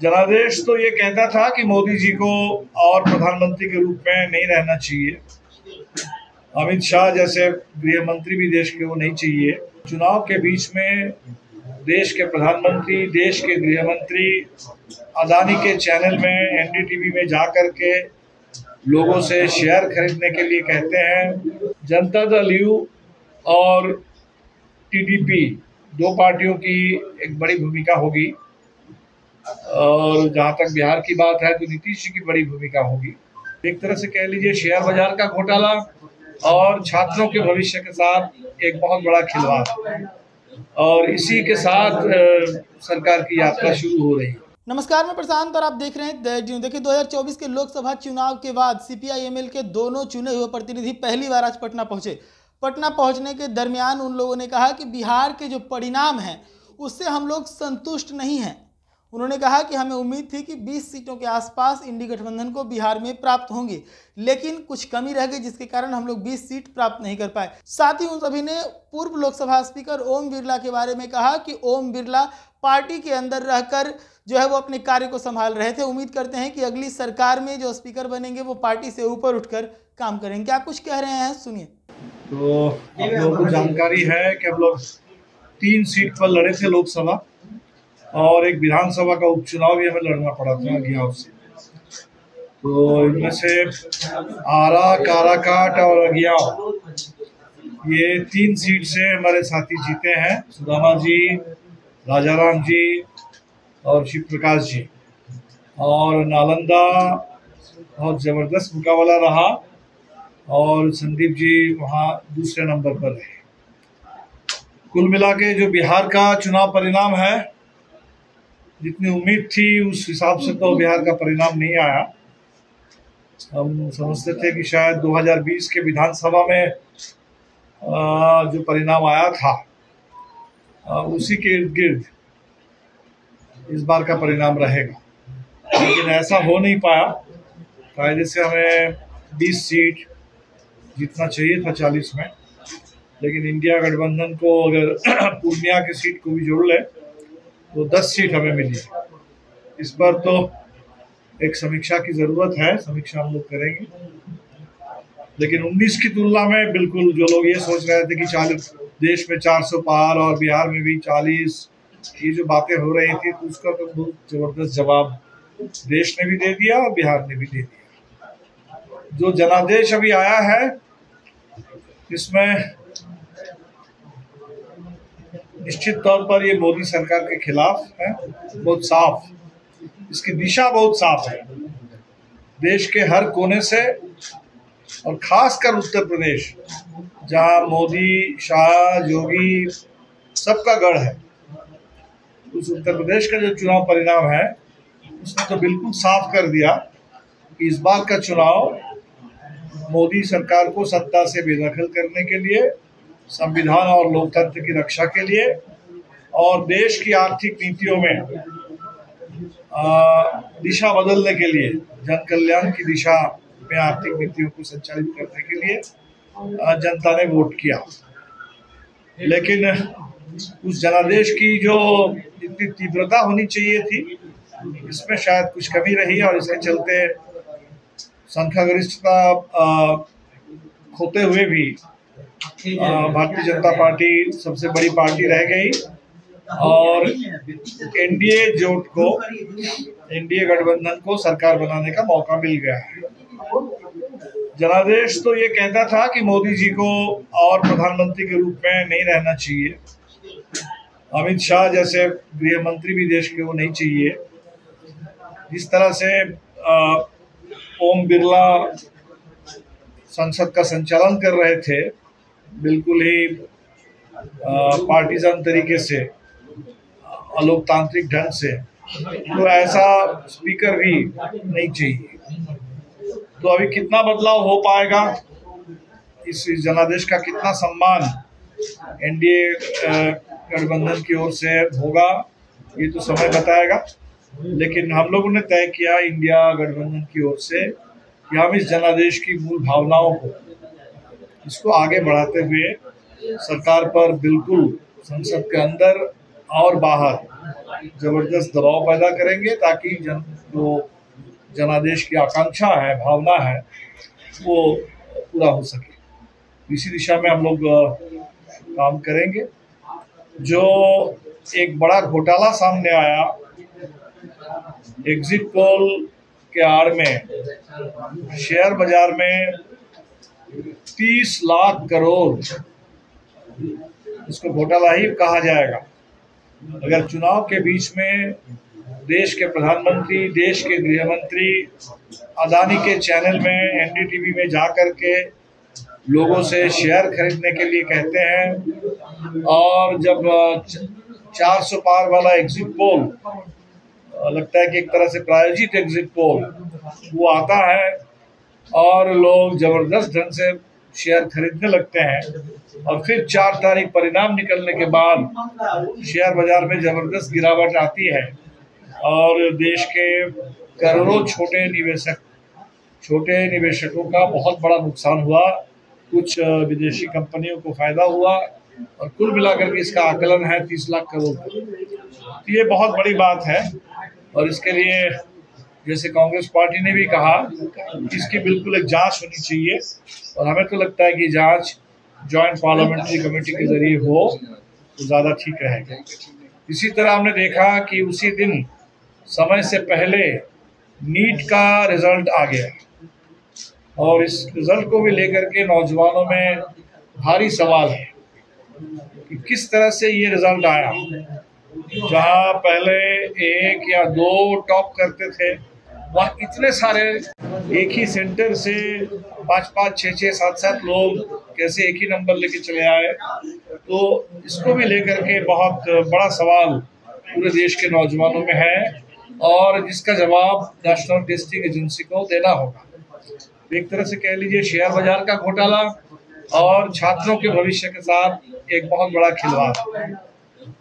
जनादेश तो ये कहता था कि मोदी जी को और प्रधानमंत्री के रूप में नहीं रहना चाहिए। अमित शाह जैसे गृह मंत्री भी देश के वो नहीं चाहिए। चुनाव के बीच में देश के प्रधानमंत्री, देश के गृह मंत्री अदानी के चैनल में, एनडीटीवी में जा कर के लोगों से शेयर खरीदने के लिए कहते हैं। जनता दल यू और टीडीपी दो पार्टियों की एक बड़ी भूमिका होगी, और जहाँ तक बिहार की बात है तो नीतीश जी की बड़ी भूमिका होगी। एक तरह से कह लीजिए शेयर बाजार का घोटाला और छात्रों के भविष्य के साथ एक बहुत बड़ा खिलवाड़, और इसी के साथ सरकार की यात्रा शुरू हो रही है। नमस्कार, मैं प्रशांत और आप देख रहे हैं दैट न्यूज़। देखिए, 2024 के लोकसभा चुनाव के बाद सीपीआई-एमएल के दोनों चुने हुए प्रतिनिधि पहली बार आज पटना पहुंचे। पटना पहुंचने के दरमियान उन लोगों ने कहा कि बिहार के जो परिणाम हैं उससे हम लोग संतुष्ट नहीं हैं। उन्होंने कहा कि हमें उम्मीद थी कि 20 सीटों के आसपास इंडी गठबंधन को बिहार में प्राप्त होंगी, लेकिन कुछ कमी रह गई जिसके कारण हम लोग 20 सीट प्राप्त नहीं कर पाए। साथ ही उन सभी ने पूर्व लोकसभा स्पीकर ओम बिरला के बारे में कहा कि ओम बिरला पार्टी के अंदर रहकर जो है वो अपने कार्य को संभाल रहे थे। उम्मीद करते हैं कि अगली सरकार में जो स्पीकर बनेंगे वो पार्टी से ऊपर उठकर काम करेंगे। क्या कुछ कह रहे हैं, सुनिए। तो आप लोगों को जानकारी है कि हम लोग 3 सीट पर लड़े थे लोकसभा, और एक विधानसभा का उपचुनाव भी हमें लड़ना पड़ा था अगियाव से। तो इनमें से आरा, काराकाट और अगियाव, ये 3 सीट से हमारे साथी जीते हैं। सुदामा जी, राजाराम जी और शिव प्रकाश जी। और नालंदा बहुत ज़बरदस्त मुकाबला रहा, और संदीप जी वहाँ दूसरे नंबर पर रहे। कुल मिला के जो बिहार का चुनाव परिणाम है, जितनी उम्मीद थी उस हिसाब से तो बिहार का परिणाम नहीं आया। हम समझते थे कि शायद 2020 के विधानसभा में जो परिणाम आया था उसी के इर्द गिर्द इस बार का परिणाम रहेगा, लेकिन ऐसा हो नहीं पाया। कायदे से हमें 20 सीट जीतना चाहिए था 40 में, लेकिन इंडिया गठबंधन को अगर पूर्णिया की सीट को भी जोड़ ले तो 10 सीट हमें मिली। इस पर तो एक समीक्षा की ज़रूरत है, समीक्षा हम लोग करेंगे। लेकिन 19 की तुलना में बिल्कुल जो लोग ये सोच रहे थे कि 40 देश में 400 पार और बिहार में भी 40, ये जो बातें हो रही थी, तो उसका तो बहुत ज़बरदस्त जवाब देश ने भी दे दिया और बिहार ने भी दे दिया। जो जनादेश अभी आया है इसमें निश्चित तौर पर ये मोदी सरकार के खिलाफ है, बहुत साफ, इसकी दिशा बहुत साफ है। देश के हर कोने से, और खासकर उत्तर प्रदेश जहां मोदी, शाह, योगी सबका गढ़ है, उस उत्तर प्रदेश का जो चुनाव परिणाम है उसने तो बिल्कुल साफ कर दिया कि इस बार का चुनाव मोदी सरकार को सत्ता से बेदखल करने के लिए, संविधान और लोकतंत्र की रक्षा के लिए, और देश की आर्थिक नीतियों में दिशा बदलने के लिए, जन कल्याण की दिशा में आर्थिक नीतियों को संचालित करने के लिए जनता ने वोट किया। लेकिन उस जनादेश की जो इतनी तीव्रता होनी चाहिए थी, इसमें शायद कुछ कमी रही, और इसके चलते संख्यागरिष्ठता खोते हुए भी भारतीय जनता पार्टी सबसे बड़ी पार्टी रह गई, और एनडीए जोट को, एनडीए गठबंधन को सरकार बनाने का मौका मिल गया है। जनादेश तो ये कहता था कि मोदी जी को और प्रधानमंत्री के रूप में नहीं रहना चाहिए। अमित शाह जैसे गृह मंत्री भी देश के वो नहीं चाहिए। जिस तरह से ओम बिरला संसद का संचालन कर रहे थे, बिल्कुल ही पार्टीजन तरीके से, अलोकतांत्रिक ढंग से, तो ऐसा स्पीकर भी नहीं चाहिए। तो अभी कितना बदलाव हो पाएगा, इस जनादेश का कितना सम्मान एनडीए गठबंधन की ओर से होगा, ये तो समय बताएगा। लेकिन हम लोगों ने तय किया इंडिया गठबंधन की ओर से कि हम इस जनादेश की मूल भावनाओं को, इसको आगे बढ़ाते हुए सरकार पर बिल्कुल संसद के अंदर और बाहर जबरदस्त दबाव पैदा करेंगे ताकि जो जनादेश की आकांक्षा है, भावना है, वो पूरा हो सके। इसी दिशा में हम लोग काम करेंगे। जो एक बड़ा घोटाला सामने आया एग्जिट पोल के आड़ में, शेयर बाजार में 30 लाख करोड़, इसको घोटाला ही कहा जाएगा। अगर चुनाव के बीच में देश के प्रधानमंत्री, देश के गृह मंत्री अदानी के चैनल में, एनडीटीवी में जा कर के लोगों से शेयर खरीदने के लिए कहते हैं, और जब 400 पार वाला एग्जिट पोल, लगता है कि एक तरह से प्रायोजित एग्जिट पोल वो आता है और लोग जबरदस्त ढंग से शेयर खरीदने लगते हैं, और फिर 4 तारीख परिणाम निकलने के बाद शेयर बाजार में जबरदस्त गिरावट आती है और देश के करोड़ों छोटे निवेशकों का बहुत बड़ा नुकसान हुआ। कुछ विदेशी कंपनियों को फायदा हुआ और कुल मिलाकर के इसका आकलन है 30 लाख करोड़। तो ये बहुत बड़ी बात है और इसके लिए जैसे कांग्रेस पार्टी ने भी कहा इसकी बिल्कुल एक जांच होनी चाहिए, और हमें तो लगता है कि जांच जॉइंट पार्लियामेंट्री कमेटी के जरिए हो तो ज़्यादा ठीक रहेगा। इसी तरह हमने देखा कि उसी दिन समय से पहले नीट का रिजल्ट आ गया और इस रिजल्ट को भी लेकर के नौजवानों में भारी सवाल है कि किस तरह से ये रिजल्ट आया। जहाँ पहले 1 या 2 टॉप करते थे, वहाँ इतने सारे एक ही सेंटर से 5-5, 6-6, 7-7 लोग कैसे एक ही नंबर लेके चले आए। तो इसको भी लेकर के बहुत बड़ा सवाल पूरे देश के नौजवानों में है और जिसका जवाब नेशनल टेस्टिंग एजेंसी को देना होगा। एक तरह से कह लीजिए शेयर बाजार का घोटाला और छात्रों के भविष्य के साथ एक बहुत बड़ा खिलवाड़,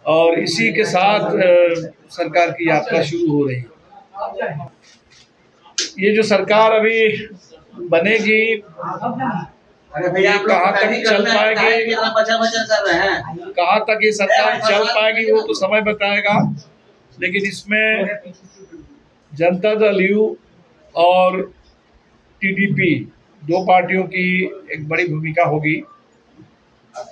और इसी के साथ सरकार की यात्रा शुरू हो रही है। ये जो सरकार अभी बनेगी, ये कहाँ तक चल पाएगी, कहाँ तक ये सरकार चल पाएगी वो तो समय बताएगा, लेकिन इसमें जनता दल यू और टीडीपी 2 पार्टियों की एक बड़ी भूमिका होगी,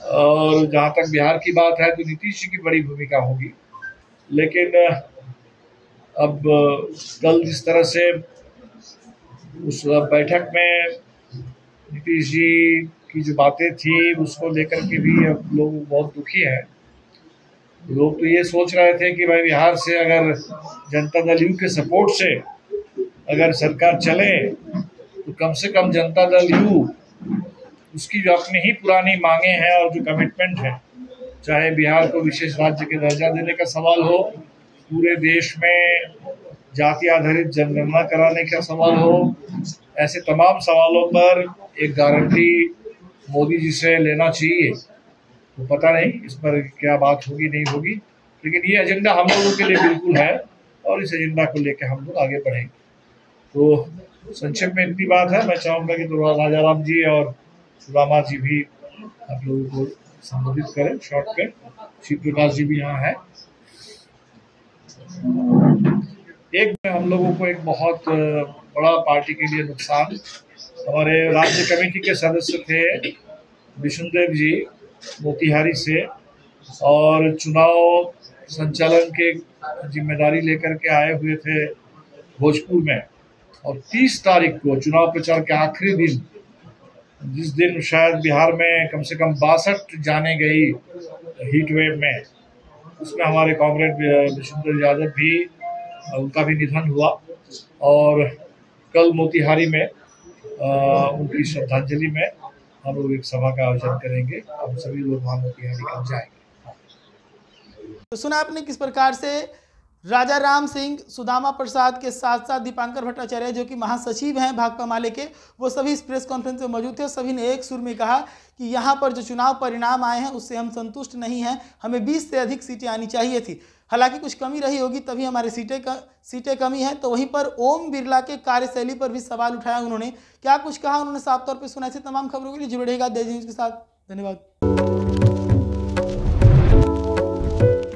और जहाँ तक बिहार की बात है तो नीतीश जी की बड़ी भूमिका होगी। लेकिन अब कल जिस तरह से उस बैठक में नीतीश जी की जो बातें थी उसको लेकर के भी अब लोग बहुत दुखी हैं। लोग तो ये सोच रहे थे कि भाई बिहार से अगर जनता दल यू के सपोर्ट से अगर सरकार चले तो कम से कम जनता दल यू उसकी जो अपनी ही पुरानी मांगे हैं और जो कमिटमेंट है, चाहे बिहार को विशेष राज्य के दर्जा देने का सवाल हो, पूरे देश में जाति आधारित जनगणना कराने का सवाल हो, ऐसे तमाम सवालों पर एक गारंटी मोदी जी से लेना चाहिए। तो पता नहीं इस पर क्या बात होगी नहीं होगी, लेकिन ये एजेंडा हम लोगों के लिए बिल्कुल है और इस एजेंडा को लेकर हम लोग आगे बढ़ेंगे। तो संक्षेप में इतनी बात है। मैं चाहूँगा कि तो राजाराम जी और सुदामा जी भी आप लोगों को संबोधित करें शॉर्ट पे। शिव प्रकाश जी भी यहाँ है। एक में हम लोगों को एक बहुत बड़ा पार्टी के लिए नुकसान, हमारे राज्य कमेटी के सदस्य थे विष्णुदेव जी मोतिहारी से, और चुनाव संचालन के जिम्मेदारी लेकर के आए हुए थे भोजपुर में, और 30 तारीख को चुनाव प्रचार के आखिरी दिन, जिस दिन शायद बिहार में कम से कम 62 जाने गई हीट वेव में, उसमें हमारे कॉमरेड विष्णुदेव यादव भी, उनका भी निधन हुआ। और कल मोतिहारी में उनकी श्रद्धांजलि में हम लोग एक सभा का आयोजन करेंगे। हम सभी लोग वहाँ मोतिहारी कल जाएंगे। तो सुना आपने किस प्रकार से राजा राम सिंह, सुदामा प्रसाद के साथ साथ दीपांकर भट्टाचार्य जो कि महासचिव हैं भाकपा माले के, वो सभी इस प्रेस कॉन्फ्रेंस में मौजूद थे। सभी ने एक सुर में कहा कि यहाँ पर जो चुनाव परिणाम आए हैं उससे हम संतुष्ट नहीं हैं, हमें 20 से अधिक सीटें आनी चाहिए थी। हालांकि कुछ कमी रही होगी तभी हमारी सीटें कमी हैं। तो वहीं पर ओम बिरला के कार्यशैली पर भी सवाल उठाया उन्होंने। क्या कुछ कहा उन्होंने साफ तौर पर सुना। ऐसी तमाम खबरों के लिए जुड़े रहेगा देश न्यूज़ के साथ। धन्यवाद।